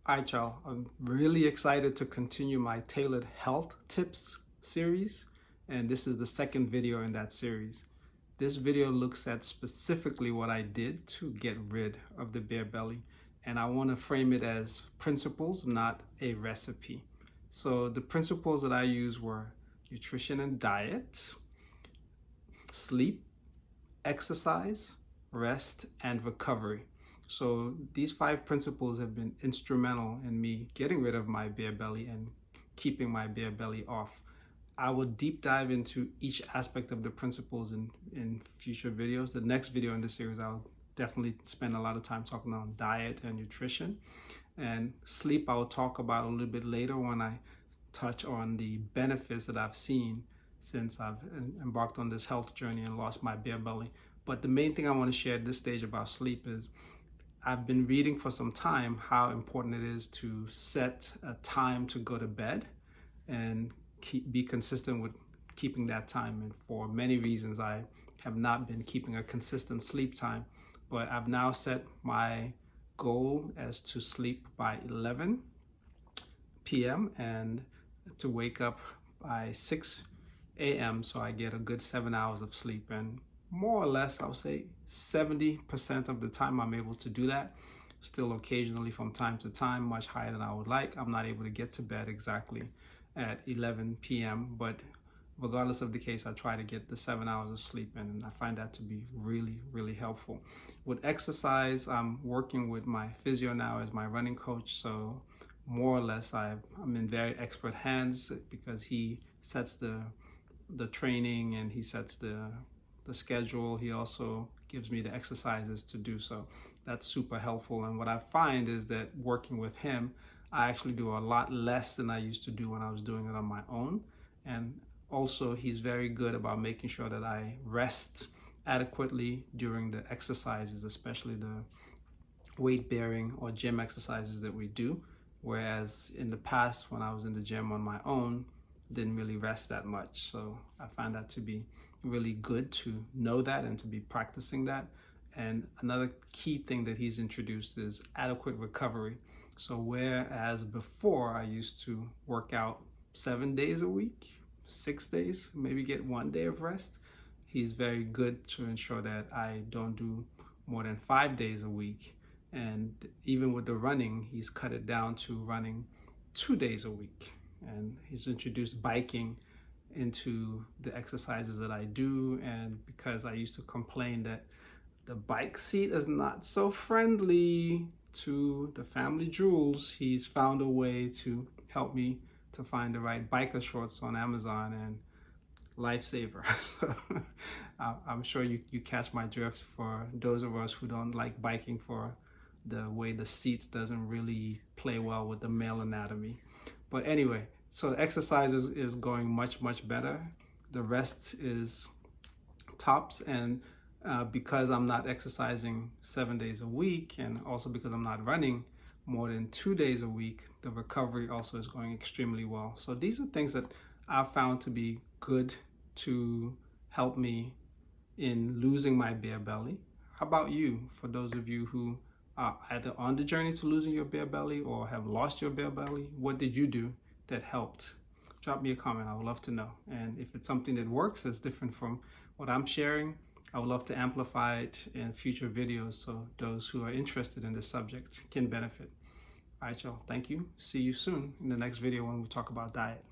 All right, y'all, I'm really excited to continue my tailored health tips series, and this is the second video in that series. This video looks at specifically what I did to get rid of the bare belly, and I want to frame it as principles, not a recipe. So the principles that I used were nutrition and diet, sleep, exercise, rest, and recovery. So these 5 principles have been instrumental in me getting rid of my bare belly and keeping my bare belly off. I will deep dive into each aspect of the principles in future videos. The next video in this series, I'll definitely spend a lot of time talking on diet and nutrition. And sleep, I'll talk about a little bit later when I touch on the benefits that I've seen since I've embarked on this health journey and lost my bare belly. But the main thing I want to share at this stage about sleep is I've been reading for some time how important it is to set a time to go to bed and be consistent with keeping that time. And for many reasons, I have not been keeping a consistent sleep time, but I've now set my goal as to sleep by 11 p.m. and to wake up by 6 a.m. so I get a good 7 hours of sleep. And more or less, I'll say 70% of the time I'm able to do that. Still occasionally from time to time, much higher than I would like, I'm not able to get to bed exactly at 11 p.m. But regardless of the case, I try to get the 7 hours of sleep in, and I find that to be really, really helpful. With exercise, I'm working with my physio now as my running coach, so more or less I'm in very expert hands because he sets the training and he sets the schedule. He also gives me the exercises to do, so that's super helpful. And what I find is that working with him, I actually do a lot less than I used to do when I was doing it on my own. And also he's very good about making sure that I rest adequately during the exercises, especially the weight bearing or gym exercises that we do. Whereas in the past, when I was in the gym on my own, didn't really rest that much. So I find that to be really good to know that and to be practicing that. And another key thing that he's introduced is adequate recovery. So whereas before I used to work out 7 days a week, 6 days, maybe get 1 day of rest, he's very good to ensure that I don't do more than 5 days a week. And even with the running, he's cut it down to running 2 days a week. And he's introduced biking into the exercises that I do. And because I used to complain that the bike seat is not so friendly to the family jewels, he's found a way to help me to find the right biker shorts on Amazon, and lifesaver. So I'm sure you catch my drift for those of us who don't like biking for the way the seats doesn't really play well with the male anatomy. But anyway, so exercise is going much, much better. The rest is tops. And because I'm not exercising 7 days a week, and also because I'm not running more than 2 days a week, the recovery also is going extremely well. So these are things that I've found to be good to help me in losing my bare belly. How about you? For those of you who are either on the journey to losing your bare belly or have lost your bare belly, what did you do that helped? Drop me a comment. I would love to know. And if it's something that works, that's different from what I'm sharing, I would love to amplify it in future videos so those who are interested in this subject can benefit. All right, y'all. Thank you. See you soon in the next video when we talk about diet.